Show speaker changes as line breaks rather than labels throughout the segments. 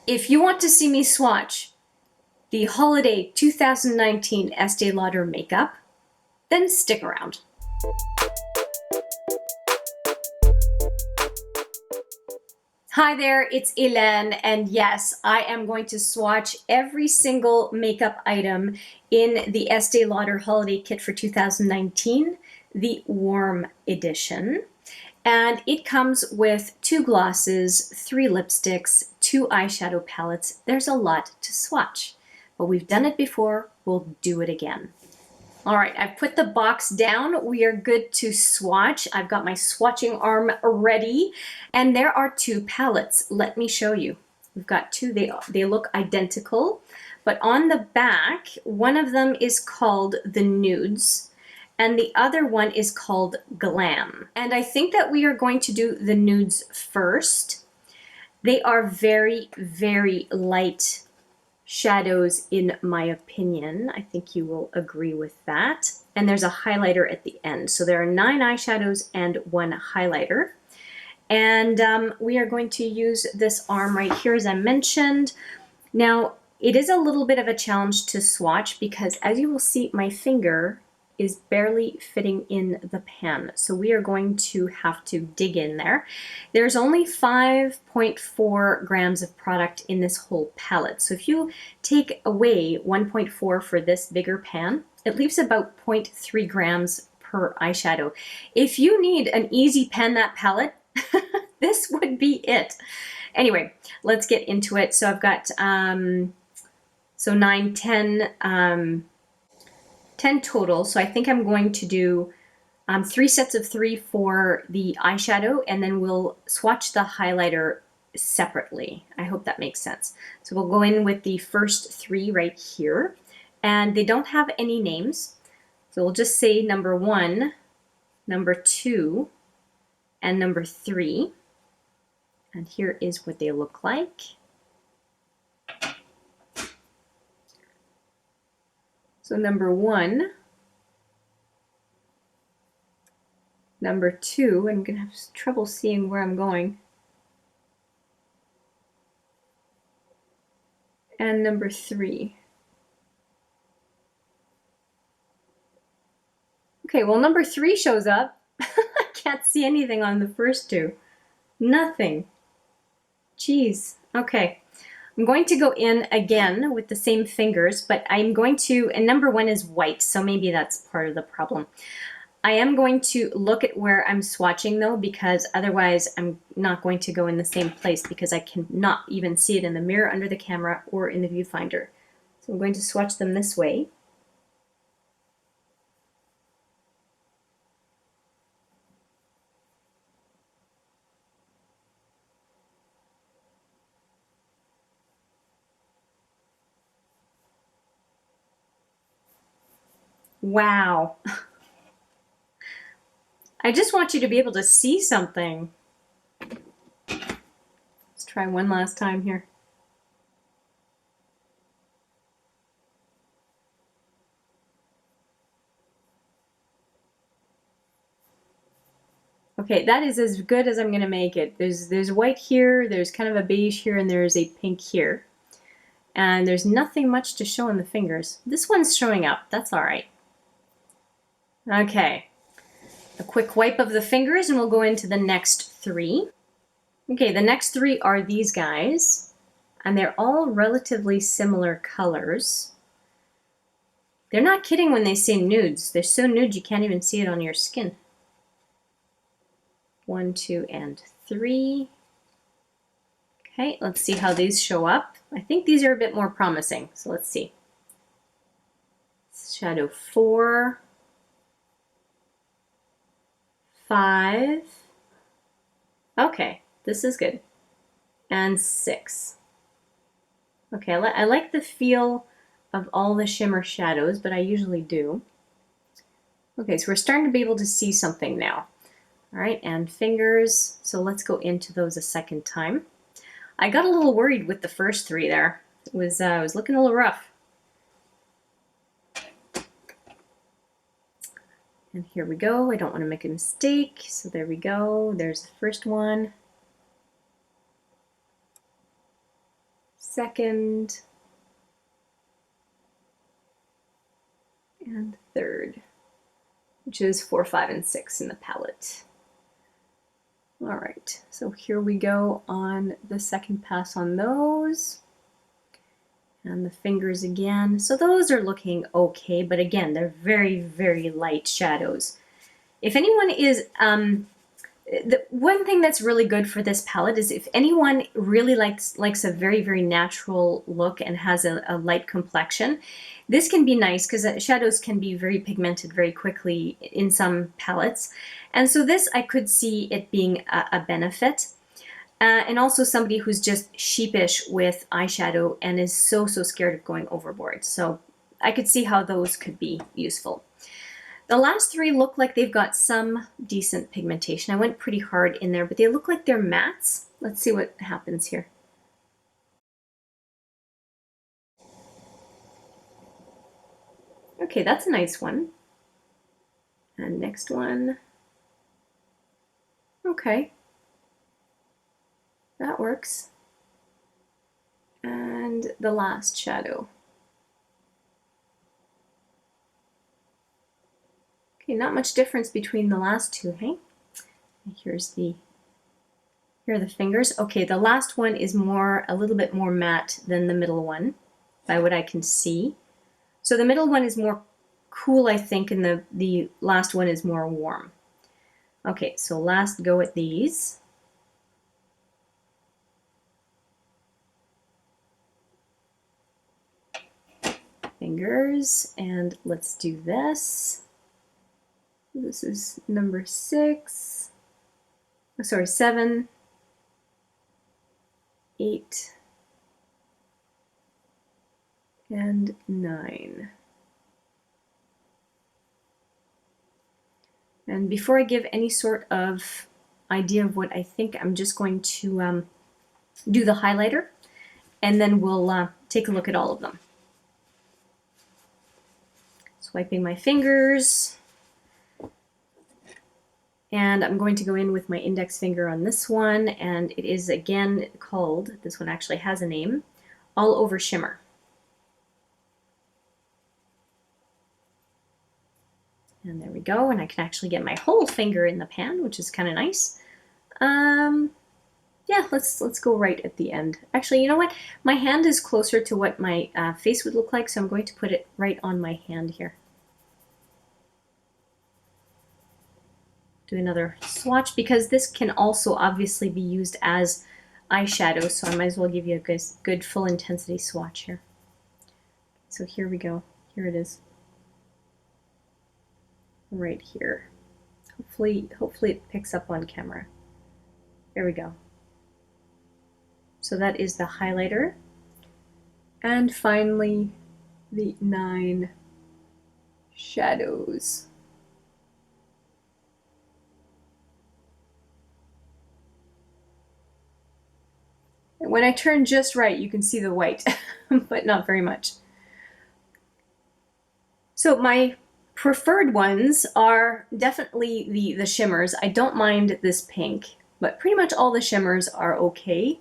If you want to see me swatch the Holiday 2019 Estee Lauder makeup, then stick around. Hi there, it's Hélène, and yes, I am going to swatch every single makeup item in the Estee Lauder Holiday Kit for 2019, the Warm Edition. And it comes with 2 glosses, 3 lipsticks, 2 eyeshadow palettes. There's a lot to swatch, but we've done it before, we'll do it again. All right, I've put the box down. We are good to swatch. I've got my swatching arm ready, and there are 2 palettes. Let me show you. We've got 2, they look identical, but on the back, one of them is called the Nudes, and the other one is called Glam. And I think that we are going to do the Nudes first. They are very, very light shadows in my opinion. I think you will agree with that. And there's a highlighter at the end. So there are 9 eyeshadows and 1 highlighter. And we are going to use this arm right here, as I mentioned. Now, it is a little bit of a challenge to swatch because, as you will see, my finger is barely fitting in the pan. So we are going to have to dig in there. There's only 5.4 grams of product in this whole palette. So if you take away 1.4 for this bigger pan, it leaves about 0.3 grams per eyeshadow. If you need an easy pan that palette, this would be it. Anyway, let's get into it. So I've got 9, 10 total, so I think I'm going to do 3 sets of 3 for the eyeshadow, and then we'll swatch the highlighter separately. I hope that makes sense. So we'll go in with the first 3 right here, and they don't have any names, so we'll just say number 1, number 2, and number 3, and here is what they look like. So number 1, number 2, I'm going to have trouble seeing where I'm going, and number 3. Okay, well number 3 shows up. I can't see anything on the first 2. Nothing. Jeez. Okay. I'm going to go in again with the same fingers, but I'm going to, and number 1 is white, so maybe that's part of the problem. I am going to look at where I'm swatching though, because otherwise I'm not going to go in the same place because I cannot even see it in the mirror, under the camera, or in the viewfinder. So I'm going to swatch them this way. Wow. I just want you to be able to see something. Let's try one last time here. Okay, that is as good as I'm going to make it. There's white here, there's kind of a beige here, and there's a pink here. And there's nothing much to show in the fingers. This one's showing up. That's all right. Okay, a quick wipe of the fingers and we'll go into the next 3. Okay, the next 3 are these guys, and they're all relatively similar colors. They're not kidding when they say nudes. They're so nude you can't even see it on your skin. 1, 2, and 3. Okay, let's see how these show up. I think these are a bit more promising, so let's see. Shadow 4. 5. Okay, this is good. And 6. Okay, I like the feel of all the shimmer shadows, but I usually do. Okay, so we're starting to be able to see something now. All right, and fingers. So let's go into those a second time. I got a little worried with the first 3 there. It was looking a little rough. And here we go. I don't want to make a mistake. So there we go. There's the first one. second, and third, which is 4, 5, and 6 in the palette. All right, so here we go on the second pass on those. And the fingers again. So those are looking okay, but again, they're very, very light shadows. If anyone is, the one thing that's really good for this palette is if anyone really likes a very, very natural look and has a light complexion, this can be nice because shadows can be very pigmented very quickly in some palettes. And so this, I could see it being a benefit. And also somebody who's just sheepish with eyeshadow and is so scared of going overboard. So I could see how those could be useful. The last three look like they've got some decent pigmentation. I went pretty hard in there, but they look like they're mattes. Let's see what happens here. Okay, that's a nice one. And next one. Okay. That works. And the last shadow. Okay, not much difference between the last two, hey? Here are the fingers. Okay, the last one is a little bit more matte than the middle one, by what I can see. So the middle one is more cool, I think, and the last one is more warm. Okay, so last go at these. Fingers, and let's do this. This is number 6, oh, sorry, 7, 8, and 9. And before I give any sort of idea of what I think, I'm just going to do the highlighter, and then we'll take a look at all of them. Swiping my fingers. And I'm going to go in with my index finger on this one, and it is again called, this one actually has a name, All Over Shimmer. And there we go, and I can actually get my whole finger in the pan, which is kind of nice. Yeah, let's go right at the end. Actually, you know what? My hand is closer to what my face would look like, so I'm going to put it right on my hand here. Do another swatch, because this can also obviously be used as eyeshadow, so I might as well give you a good full intensity swatch here. So here we go. Here it is. Right here. Hopefully it picks up on camera. There we go. So that is the highlighter. And finally, the 9 shadows. And when I turn just right, you can see the white, but not very much. So my preferred ones are definitely the shimmers. I don't mind this pink, but pretty much all the shimmers are okay.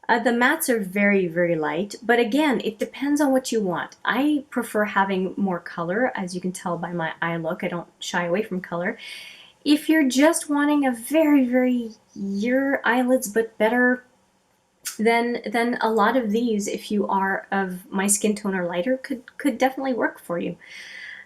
The mattes are very, very light, but again, it depends on what you want. I prefer having more color, as you can tell by my eye look. I don't shy away from color. If you're just wanting a very, very your eyelids, but better, then a lot of these, if you are of my skin tone or lighter, could definitely work for you.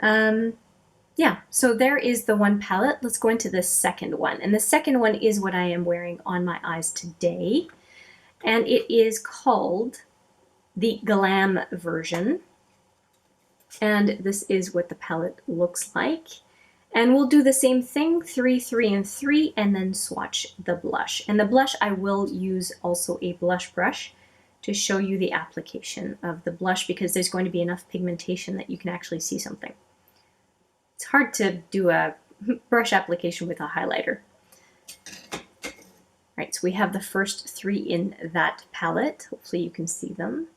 Yeah, so there is the one palette. Let's go into the second one. And the second one is what I am wearing on my eyes today. And it is called the Glam version. And this is what the palette looks like. And we'll do the same thing, 3, 3, and 3, and then swatch the blush. And the blush, I will use also a blush brush to show you the application of the blush, because there's going to be enough pigmentation that you can actually see something. It's hard to do a brush application with a highlighter. Right, so we have the first 3 in that palette. Hopefully you can see them.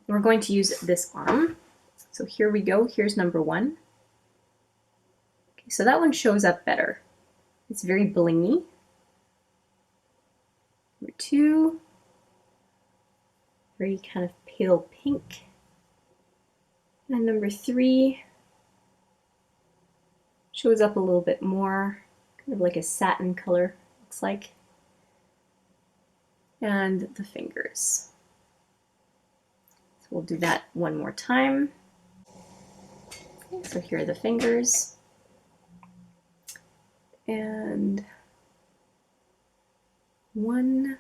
We're going to use this arm. So here we go. Here's number 1. Okay, so that one shows up better. It's very blingy. Number 2. very kind of pale pink. And number 3 shows up a little bit more, kind of like a satin color, looks like. And the fingers. So we'll do that one more time. Okay, so here are the fingers. And 1,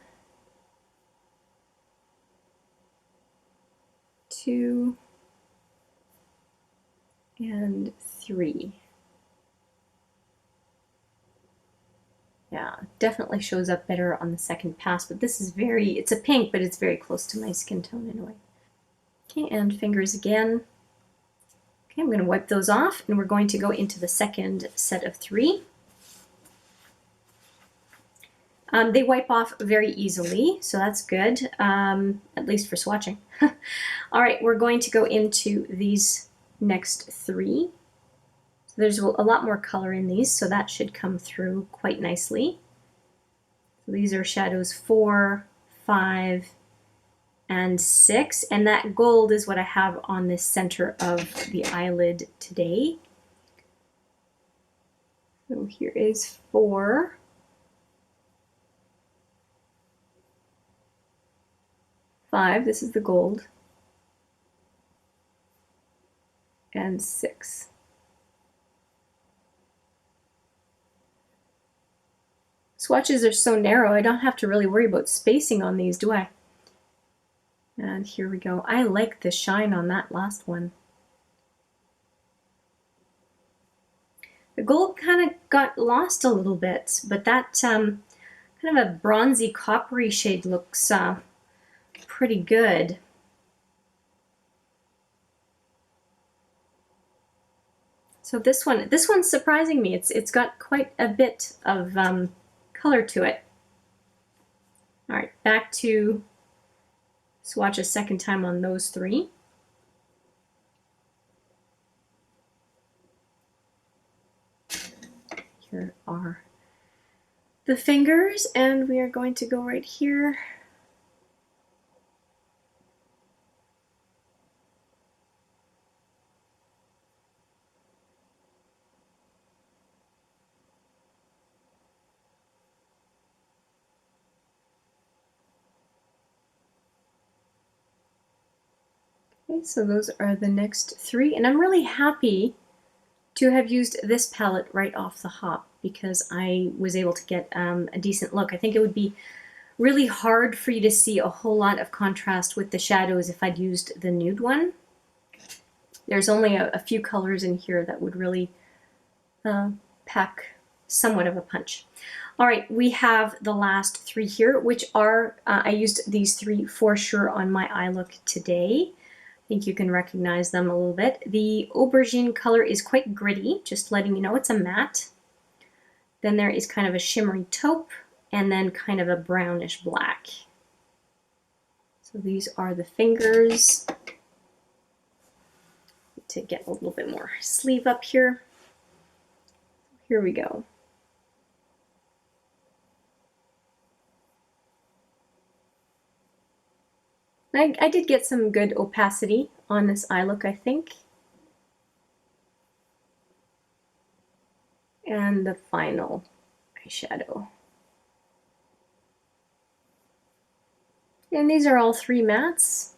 2, and 3. Yeah, definitely shows up better on the second pass, but this is it's a pink, but it's very close to my skin tone in a way. Okay, and fingers again. Okay, I'm going to wipe those off, and we're going to go into the second set of 3. They wipe off very easily, so that's good, at least for swatching. All right, we're going to go into these next 3. So there's a lot more color in these, so that should come through quite nicely. So these are shadows 4, 5, and 6, and that gold is what I have on the center of the eyelid today. So here is 4. 5, this is the gold, and 6. Swatches are so narrow, I don't have to really worry about spacing on these, do I? And here we go. I like the shine on that last one. The gold kind of got lost a little bit, but that kind of a bronzy coppery shade looks pretty good. So this one's surprising me. It's got quite a bit of color to it. All right, back to swatch a second time on those 3. Here are the fingers, and we are going to go right here. Okay, so those are the next 3, and I'm really happy to have used this palette right off the hop because I was able to get a decent look. I think it would be really hard for you to see a whole lot of contrast with the shadows if I'd used the nude one. There's only a few colors in here that would really pack somewhat of a punch. All right, we have the last 3 here, which are, I used these 3 for sure on my eye look today. I think you can recognize them a little bit. The aubergine color is quite gritty, just letting you know it's a matte. Then there is kind of a shimmery taupe, and then kind of a brownish black. So these are the fingers. To get a little bit more sleeve up here. Here we go. I did get some good opacity on this eye look, I think. And the final eyeshadow. And these are all 3 mattes.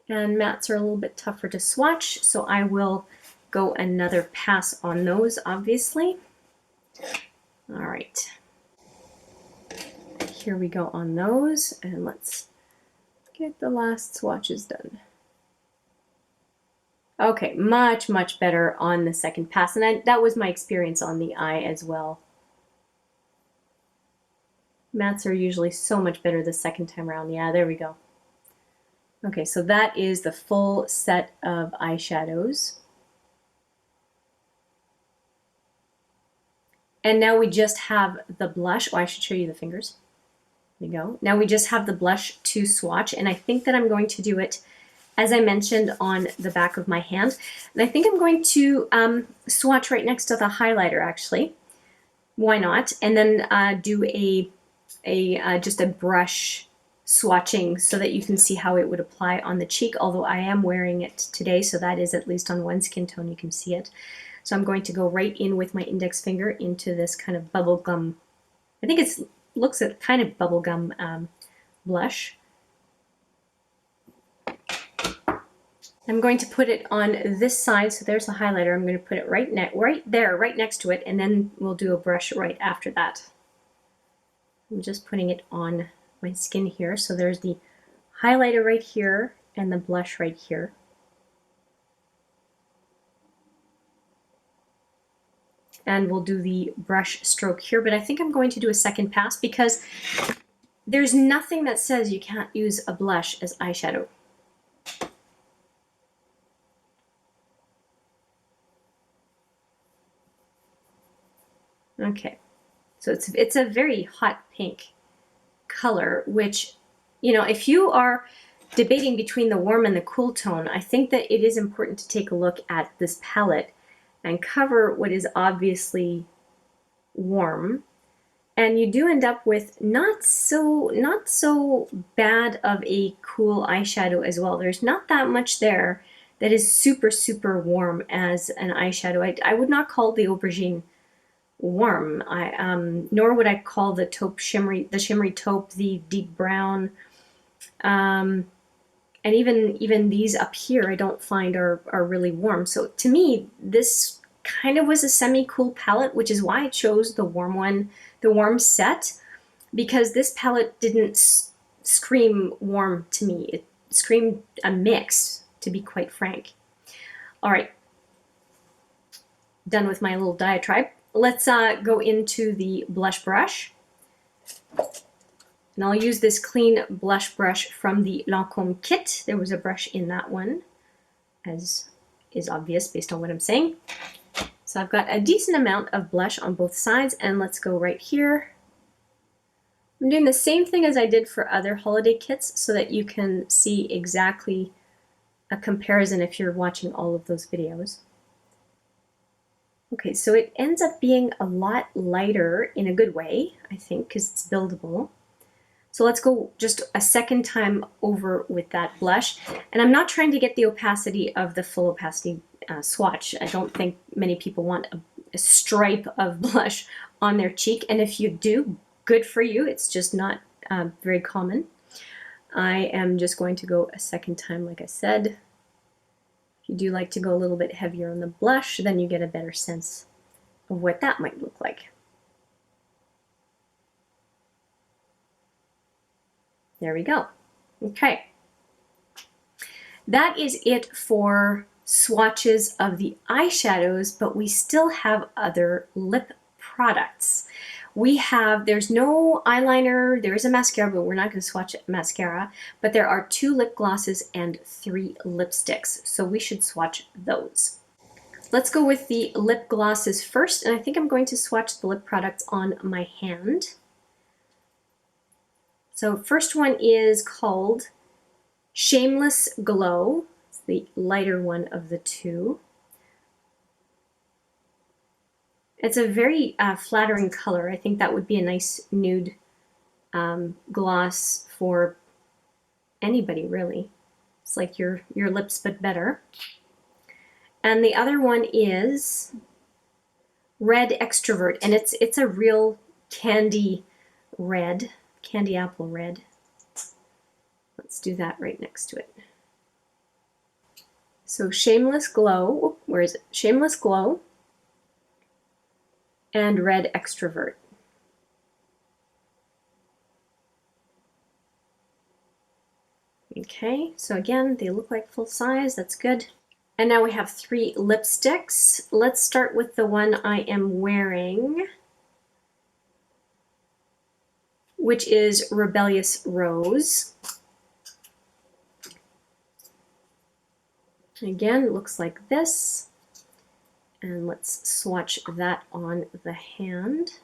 And mattes are a little bit tougher to swatch, so I will go another pass on those, obviously. All right. Here we go on those, and let's get the last swatches done. Okay, much, much better on the second pass, and that was my experience on the eye as well. Mattes are usually so much better the second time around. Yeah, there we go. Okay, so that is the full set of eyeshadows. And now we just have the blush. Oh, I should show you the fingers. There you go. Now we just have the blush to swatch, and I think that I'm going to do it, as I mentioned, on the back of my hand. And I think I'm going to swatch right next to the highlighter, actually. Why not? And then do just a brush swatching so that you can see how it would apply on the cheek, although I am wearing it today, so that is at least on one skin tone, you can see it. So I'm going to go right in with my index finger into this kind of bubblegum, I think it looks at kind of bubblegum blush. I'm going to put it on this side, so there's the highlighter. I'm going to put it right there, right next to it, and then we'll do a brush right after that. I'm just putting it on my skin here. So there's the highlighter right here and the blush right here. And we'll do the brush stroke here, but I think I'm going to do a second pass because there's nothing that says you can't use a blush as eyeshadow. Okay, so it's a very hot pink color, which, you know, if you are debating between the warm and the cool tone, I think that it is important to take a look at this palette and cover what is obviously warm. And you do end up with not so bad of a cool eyeshadow as well. There's not that much there that is super warm as an eyeshadow. I would not call the aubergine warm. Nor would I call the taupe shimmery taupe, the deep brown, and even these up here I don't find are really warm. So to me, this kind of was a semi-cool palette, which is why I chose the warm one, the warm set, because this palette didn't scream warm to me. It screamed a mix, to be quite frank. All right, done with my little diatribe. Let's go into the blush brush. And I'll use this clean blush brush from the Lancôme kit. There was a brush in that one, as is obvious based on what I'm saying. So I've got a decent amount of blush on both sides, and let's go right here. I'm doing the same thing as I did for other holiday kits so that you can see exactly a comparison if you're watching all of those videos. Okay, so it ends up being a lot lighter in a good way, I think, because it's buildable. So let's go just a second time over with that blush. And I'm not trying to get the opacity of the full opacity swatch. I don't think many people want a stripe of blush on their cheek. And if you do, good for you. It's just not very common. I am just going to go a second time, like I said. If you do like to go a little bit heavier on the blush, then you get a better sense of what that might look like. There we go. Okay. That is it for swatches of the eyeshadows, but we still have other lip products. There's no eyeliner, there is a mascara, but we're not going to swatch mascara, but there are 2 lip glosses and 3 lipsticks, so we should swatch those. Let's go with the lip glosses first, and I think I'm going to swatch the lip products on my hand. So first one is called Shameless Glow. It's the lighter one of the 2. It's a very flattering color. I think that would be a nice nude gloss for anybody, really. It's like your lips, but better. And the other one is Red Extrovert, and it's a real candy red, candy apple red. Let's do that right next to it. So Shameless Glow, where is it? Shameless Glow and Red Extrovert. Okay, so again, they look like full size, that's good. And now we have 3 lipsticks. Let's start with the one I am wearing, which is Rebellious Rose. Again, it looks like this. And let's swatch that on the hand.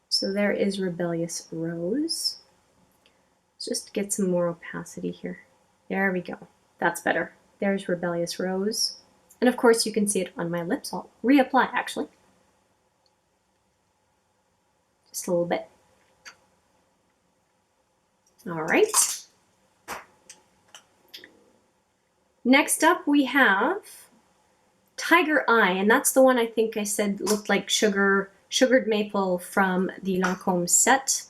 So there is Rebellious Rose. Let's just get some more opacity here. There we go. That's better. There's Rebellious Rose. And of course you can see it on my lips. I'll reapply actually. Just a little bit. All right. Next up we have Tiger Eye, and that's the one I think I said looked like sugared maple from the Lancôme set.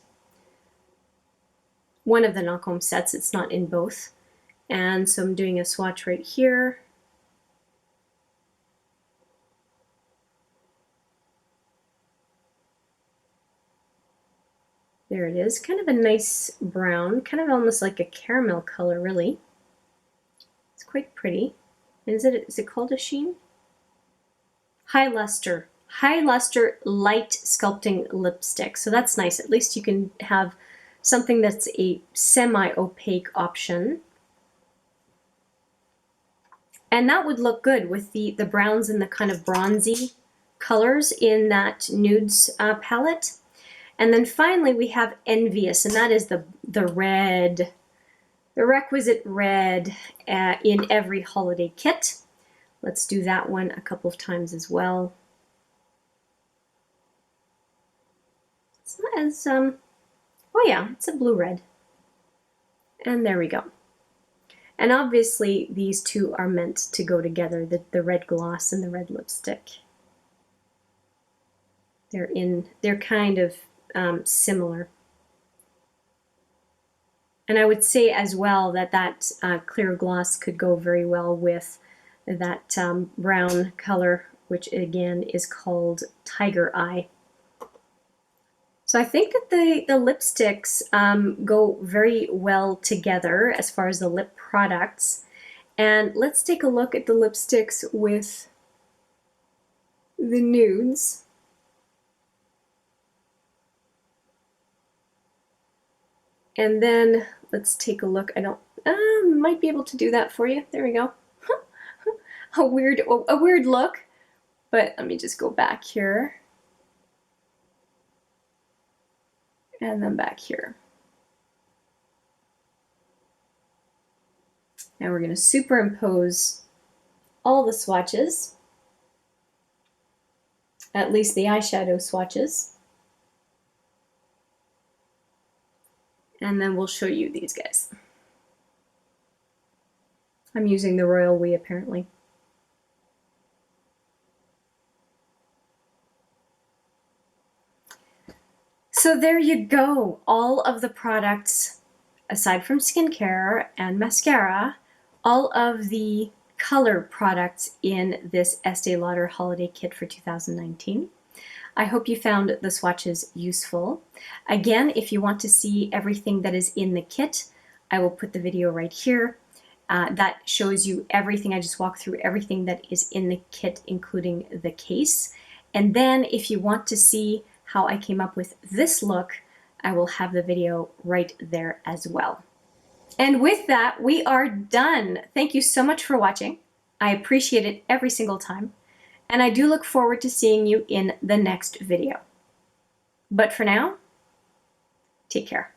One of the Lancôme sets, it's not in both. And so I'm doing a swatch right here. There it is, kind of a nice brown, kind of almost like a caramel color, really. It's quite pretty. Is it called a sheen? High luster light sculpting lipstick. So that's nice. At least you can have something that's a semi-opaque option. And that would look good with the browns and the kind of bronzy colors in that Nudes palette. And then finally we have Envious, and that is the red, the requisite red in every holiday kit. Let's do that one a couple of times as well. It's not as, oh yeah, it's a blue-red. And there we go. And obviously these two are meant to go together, the red gloss and the red lipstick. They're kind of similar. And I would say as well that clear gloss could go very well with that brown color, which again is called Tiger Eye. So I think that the lipsticks go very well together as far as the lip products. And let's take a look at the lipsticks with the Nudes. And then let's take a look. I might be able to do that for you. There we go. a weird look, but let me just go back here. And then back here. Now we're going to superimpose all the swatches, at least the eyeshadow swatches. And then we'll show you these guys. I'm using the royal we apparently. So there you go. All of the products, aside from skincare and mascara, all of the color products in this Estée Lauder Holiday Kit for 2019. I hope you found the swatches useful. Again, if you want to see everything that is in the kit, I will put the video right here. That shows you everything. I just walked through everything that is in the kit, including the case. And then if you want to see how I came up with this look, I will have the video right there as well. And with that, we are done. Thank you so much for watching. I appreciate it every single time. And I do look forward to seeing you in the next video. But for now, take care.